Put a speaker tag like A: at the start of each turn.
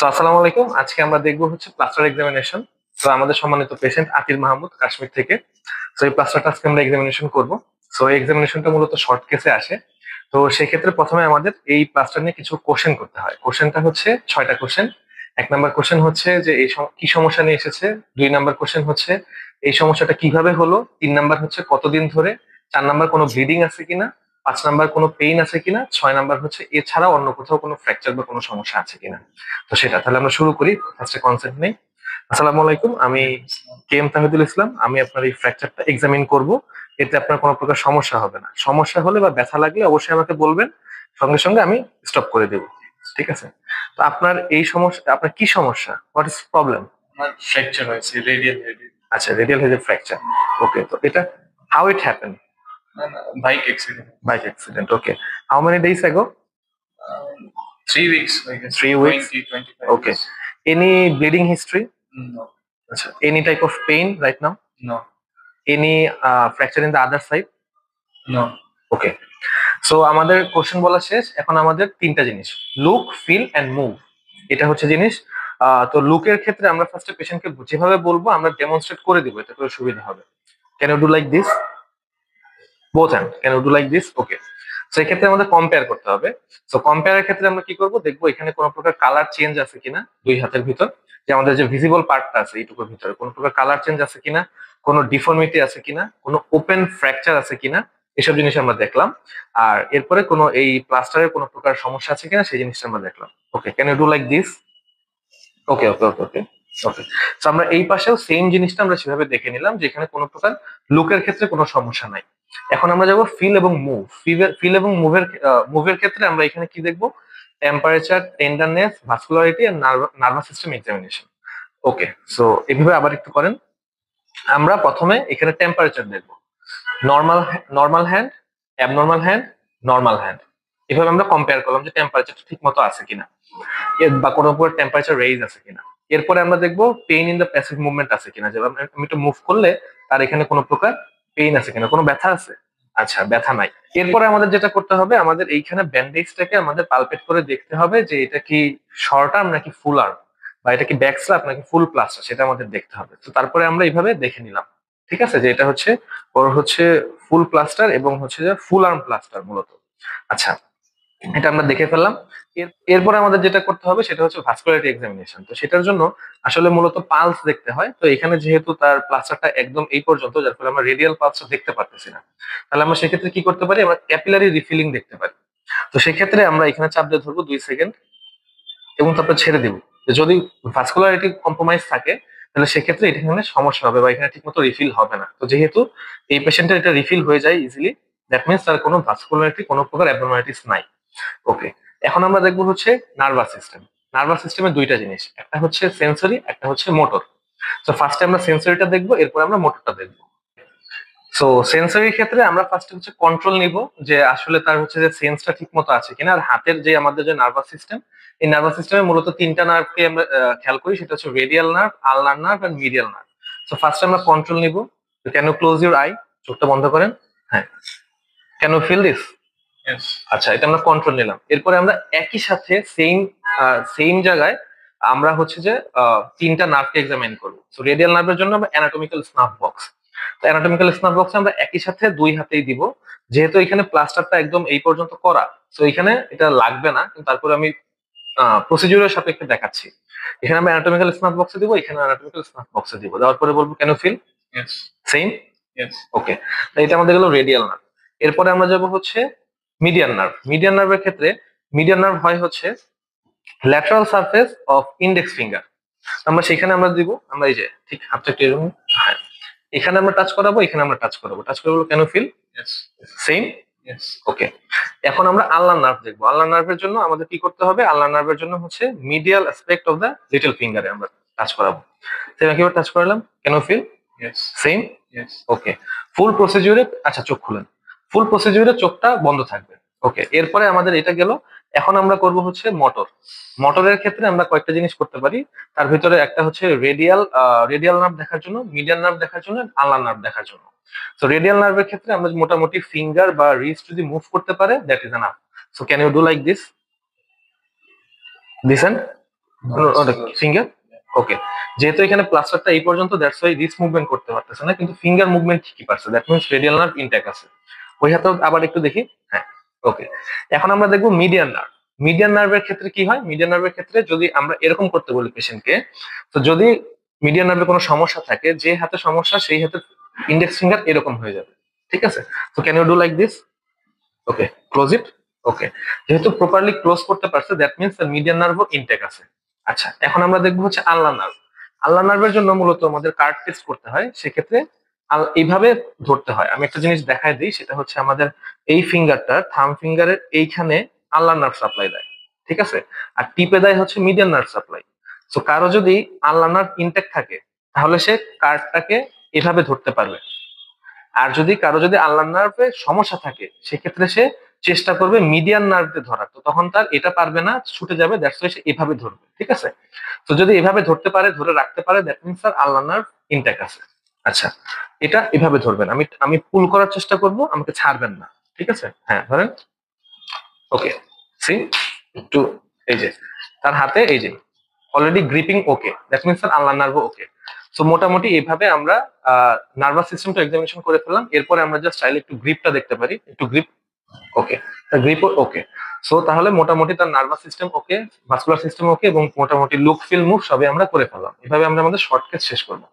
A: আসসালামু আলাইকুম। আজকে আমরা দেখবো হচ্ছে প্লাস্টার এক্সামিনেশন। তো আমাদের সম্মানিত পেশেন্ট আতির মাহমুদ কাশ্মীর থেকে। তো এই প্লাস্টারটা আজকে আমরা এক্সামিনেশন করব। তো এই এক্সামিনেশনটা মূলত শর্ট কেসে আসে। তো সেক্ষেত্রে প্রথমে আমাদের এই প্লাস্টার নিয়ে কিছু কোশ্চেন করতে হয়। কোশ্চেনটা হচ্ছে 6টা কোশ্চেন। 1 নাম্বার কোশ্চেন হচ্ছে যে কি সমস্যা নিয়ে এসেছে। 2 নাম্বার কোশ্চেন হচ্ছে এই সমস্যাটা কিভাবে হলো। 3 নাম্বার হচ্ছে কতদিন ধরে। 4 নাম্বার কোনো ব্লিডিং আছে কিনা। 5 নাম্বার কোনো পেইন আছে কিনা। 6 নাম্বার হচ্ছে এছাড়াও অন্য কোথাও কোনো ফ্র্যাকচার বা কোনো সমস্যা আছে কিনা। তো সেটা তাহলে আমরা শুরু করি। ফার্স্টে কনসেপ্ট নেই। আসসালামু আলাইকুম, আমি কে এম তাহিদুল ইসলাম। আমি আপনার এই ফ্র্যাকচারটা এক্সামিন করব। এতে আপনার কোনো প্রকার সমস্যা হবে না। সমস্যা হলে বা ব্যথা লাগলে অবশ্যই আমাকে বলবেন, সঙ্গে সঙ্গে আমি স্টপ করে দেব। ঠিক আছে? তো আপনার এই সমস্যা, আপনার কি সমস্যা? What is problem?
B: আমার ফ্র্যাকচার হয়েছে রেডিয়াল হেডে।
A: আচ্ছা, রেডিয়াল হেড ফ্র্যাকচার। ওকে, তো এটা how it happen?
B: Bike accident.
A: Bike accident. Okay, how many days ago?
B: 3 weeks, I guess.
A: 3 weeks.
B: 25
A: Okay.
B: days.
A: Any bleeding history?
B: No.
A: Achha. Any type of pain right now?
B: No.
A: Any fracture in the other side?
B: No.
A: Okay, so আমাদের question বলা শেষ। এখন আমাদের 3টা জিনিস, look, feel and move. এটা হচ্ছে জিনিস। তো লুকের ক্ষেত্রে আমরা ফার্স্টে পেশেন্টকে যেভাবে বলবো আমরা ডেমনস্ট্রেট করে দিব, এটা করে সুবিধা হবে। Can you do like this? Both hand, can you do like this? Okay. So এক্ষেত্রে আমাদের কম্পেয়ার করতে হবে। সো কম্পেয়ারের ক্ষেত্রে আমরা কি করব, দেখবো এখানে কোনো প্রকার কালার চেঞ্জ আছে কিনা দুই হাতের ভিতর। যে আমাদের যে ভিজিবল পার্টটা আছে এইটুকুর ভিতরে কোনো প্রকার কালার চেঞ্জ আছে কিনা, কোনো ডিফর্মিটি আছে কিনা, কোনো ওপেন ফ্র্যাকচার আছে কিনা, এসব জিনিস আমরা দেখলাম। আর এরপরে কোনো এই প্লাস্টারের কোনো প্রকার সমস্যা আছে কিনা সেই জিনিসটা আমরা দেখলাম। Okay, can you do like this? Okay okay okay okay okay. তো আমরা এই পাশেও সেম জিনিসটা আমরা সেভাবে দেখে নিলাম যে এখানে কোনো প্রকার লুকের ক্ষেত্রে কোনো সমস্যা নাই। এখন আমরা যাবো ফিল এবং মুভ। ফিল এবং মুভের ক্ষেত্রে আমরা এখানে কি দেখবো, টেম্পারেচার, টেন্ডারনেস, ভাস্কুলারিটি আর নার্ভাস সিস্টেম এক্সামিনেশন। ওকে, সো এভাবে আবার একটু করেন। আমরা প্রথমে এখানে টেম্পারেচার দেখবো। Normal, normal hand, abnormal hand, normal hand. এভাবে আমরা কম্পেয়ার করলাম যে টেম্পারেচারটা ঠিক মতো আছে কিনা, বা কোনো উপর টেম্পারেচার রেইজ আছে কিনা। এরপরে আমরা দেখবো pain in the passive movement আছে কিনা, যে আমি একটু মুভ করলে তার এখানে কোনো প্রকার পেইন আছে কিনা, কোনো ব্যথা আছে। আচ্ছা, ব্যথা নাই। এরপরে আমাদের যেটা করতে হবে, আমাদের এইখানে ব্যান্ডেজটাকে আমাদের পালপেট করে দেখতে হবে যে এটা কি শর্ট আর্ম নাকি ফুল আর্ম, বা এটা কি ব্যাক স্ল্যাপ নাকি ফুল প্লাস্টার, সেটা আমাদের দেখতে হবে। তো তারপরে আমরা এইভাবে দেখে নিলাম, ঠিক আছে, যে এটা হচ্ছে ওর হচ্ছে ফুল প্লাস্টার এবং হচ্ছে যে ফুল আর্ম প্লাস্টার মূলত। আচ্ছা, এটা আমরা দেখে ফেললাম। এরপরে আমাদের যেটা করতে হবে সেটা হচ্ছে ভাস্কুলারিটি এক্সামিনেশন। তো সেটার জন্য আসলে মূলত পালস দেখতে হয়। তো এখানে যেহেতু তার প্লাস্টারটা একদম এই পর্যন্ত, যার ফলে আমরা রেডিয়াল পালসটা দেখতে পারতেছি না। তাহলে আমরা সেক্ষেত্রে কি করতে পারি, আমরা ক্যাপিলারি রিফিলিং দেখতে পারি। তো সেক্ষেত্রে আমরা এখানে চাপ দিয়ে ধরবো 2 সেকেন্ড এবং তারপর ছেড়ে দিব। যদি ভাস্কুলারিটি কম্প্রোমাইজ থাকে তাহলে সেক্ষেত্রে এখানে সমস্যা হবে বা এখানে ঠিকমতো রিফিল হবে না। তো যেহেতু এই পেশেন্টের এটা রিফিল হয়ে যায় ইজিলি, দ্যাট মিনস তার কোনো ভাস্কুলারিটি, কোনো প্রকার অ্যাবনর্মালিটিস নাই। ওকে, এখন আমরা দেখবো হচ্ছে নার্ভাস সিস্টেম। নার্ভাস সিস্টেমে 2টা জিনিস, একটা হচ্ছে সেন্সরি, একটা হচ্ছে মোটর। তো ফার্স্টে আমরা সেন্সরিটা দেখবো, এরপর আমরা মোটরটা দেখবো। সো সেন্সরির ক্ষেত্রে আমরা ফার্স্ট হচ্ছে কন্ট্রোল নিব যে আসলে তার হচ্ছে যে সেন্সটা ঠিক মতো আছে কিনা। আর হাতের যে আমাদের যে নার্ভাস সিস্টেম, এই নার্ভাস সিস্টেমে মূলত 3টা নার্ভকে আমরা খেয়াল করি, সেটা হচ্ছে radial nerve, ulnar nerve and medial nerve. So first আমরা কন্ট্রোল নিব। Can you close your eye? চোখটা বন্ধ করেন। হ্যাঁ, can you feel this?
B: Yes.
A: আচ্ছা, এটা আমরা কন্ট্রোল নিলাম। এরপরে আমরা একই সাথে সেম জায়গায় আমরা হচ্ছে যে 3টা নার্ভকে এক্সামিন করবো। সো রেডিয়াল নার্ভের জন্য আমরা অ্যানাটমিক্যাল স্নাফ বক্স। তো অ্যানাটমিক্যাল স্নাফ বক্স আমরা একই সাথে 2 হাতেই দিব। যেহেতু এখানে প্লাস্টারটা একদম এই পর্যন্ত করা, তো এখানে এটা লাগবে না, কিন্তু তারপরে আমি প্রসিডিউরের সাপেক্ষে দেখাচ্ছি। এখানে আমরা অ্যানাটমিক্যাল স্নাফ বক্সে দিব, এখানে অ্যানাটমিক্যাল স্নাফ বক্সে দিব। দেওয়ার পরে বলবো কেন ফিল?
B: Yes.
A: সেম।
B: Yes.
A: ওকে, এটা আমাদের গেল রেডিয়াল নার্ভ। এরপরে আমরা যাব হচ্ছে মিডিয়ান নার্ভ। মিডিয়ান নার্ভের ক্ষেত্রে মিডিয়ান নার্ভ হয় হচ্ছে lateral surface of index finger. আমরা সেখানে আমরা দিব, আমরা এই যে ঠিক হাতটা একটু এরকম, হ্যাঁ, এখানে আমরা টাচ করাবো, এখানে আমরা টাচ করাবো। টাচ করে বলবো কেন ফিল?
B: Yes.
A: সেম।
B: Yes.
A: ওকে, এখন আমরা আলনার নার্ভ দেখবো। আলনার নার্ভের জন্য আমাদের কি করতে হবে, আলনার নার্ভের জন্য হচ্ছে medial aspect of the little ফিঙ্গারে আমরা টাচ করাবো। সেম একবার টাচ করালাম, can feel?
B: Yes.
A: Same.
B: Yes.
A: Okay, full প্রসিডিউরে, আচ্ছা চোখ খুলেন, ফুল প্রসিডিউরে চোখটা বন্ধ থাকবে। ওকে, এরপরে আমাদের এটা গেল। এখন আমরা করব হচ্ছে মোটর। মোটরের ক্ষেত্রে আমরা কয়েকটা জিনিস করতে পারি। তার ভিতরে একটা হচ্ছে রেডিয়াল নার্ভ দেখার জন্য, মিডিয়াল নার্ভ দেখার জন্য, আলনার নার্ভ দেখার জন্য। তো রেডিয়াল নার্ভের ক্ষেত্রে আমরা মোটামুটি ফিঙ্গার বা রিস্ট যদি মুভ করতে পারে, that is enough. So can you do like this? This and
B: No, it's close.
A: Finger okay, যেহেতু এখানে প্লাস্টারটা এই পর্যন্ত, দ্যাটস ওয়াই রিস্ট মুভমেন্ট করতে পারতেছে না, কিন্তু ফিঙ্গার মুভমেন্ট ঠিকই পারছে, that means radial nerve intact আছে। ওই হাতেও আবার একটু দেখি। হ্যাঁ, ওকে। এখন আমরা দেখবো মিডিয়ান নার্ভ। মিডিয়ান নার্ভের ক্ষেত্রে কি হয়, মিডিয়ান নার্ভের ক্ষেত্রে যদি আমরা এরকম করতে বলি পেশেন্টকে, তো যদি মিডিয়ান নার্ভে কোনো সমস্যা থাকে, যে হাতে সমস্যা সেই হাতে ইন্ডেক্স ফিঙ্গার এরকম হয়ে যাবে, ঠিক আছে? তো can you do like this? Okay, close it. Okay, যেহেতু প্রপারলি ক্লোজ করতে পারছে, দ্যাট মিনস তার মিডিয়ান নার্ভও ইনটেক আছে। আচ্ছা, এখন আমরা দেখবো হচ্ছে আল্লা নার্ভ। আল্লা নার্ভের জন্য মূলত আমাদের কার্ড টেস্ট করতে হয়, সেক্ষেত্রে এইভাবে ধরতে হয়। আমি একটা জিনিস দেখাই দিই, সেটা হচ্ছে আমাদের এই ফিঙ্গারটা, থাম ফিঙ্গারের এইখানে আল্লা নার্ভ সাপ্লাই দেয়, ঠিক আছে? আর টিপে দেয় হচ্ছে মিডিয়ান নার্ভ সাপ্লাই। তো কারো যদি আল্লা নার্ভ ইনটেক থাকে, তাহলে সে কার্ডটাকে এভাবে ধরতে পারবে। আর যদি কারো যদি আল্লাহ নার্ভে সমস্যা থাকে, সেক্ষেত্রে সে চেষ্টা করবে মিডিয়ান নার্ভে ধরার, তো তখন তার এটা পারবে না, ছুটে যাবে, দ্যাটস ওয়াই সে এভাবে ধরবে, ঠিক আছে? তো যদি এভাবে ধরতে পারে, ধরে রাখতে পারে, দ্যাট মিনস তার আল্লাহ নার্ভ ইনট্যাক্ট আছে। আচ্ছা, এটা এভাবে ধরবেন, আমি আমি পুল করার চেষ্টা করব, আমাকে ছাড়বেন না, ঠিক আছে? হ্যাঁ, ধরেন। ওকে, সি, একটু, এই যে তার হাতে এই যে already gripping okay, that means তার আল্লাহ নার্ভ ওকে। সো মোটামুটি এইভাবে আমরা নার্ভাস সিস্টেমটা এক্সামিনেশন করে ফেললাম। এরপরে আমরা জাস্ট চাইলে একটু গ্রিপটা দেখতে পারি, একটু গ্রিপ। ওকে, তার গ্রিপ ওকে। সো তাহলে মোটামুটি তার নার্ভাস সিস্টেম ওকে, ভাস্কুলার সিস্টেম ওকে, এবং মোটামুটি লুক ফিল মুভ সবই আমরা করে ফেললাম। এভাবে আমরা আমাদের শর্ট কেস শেষ করবো।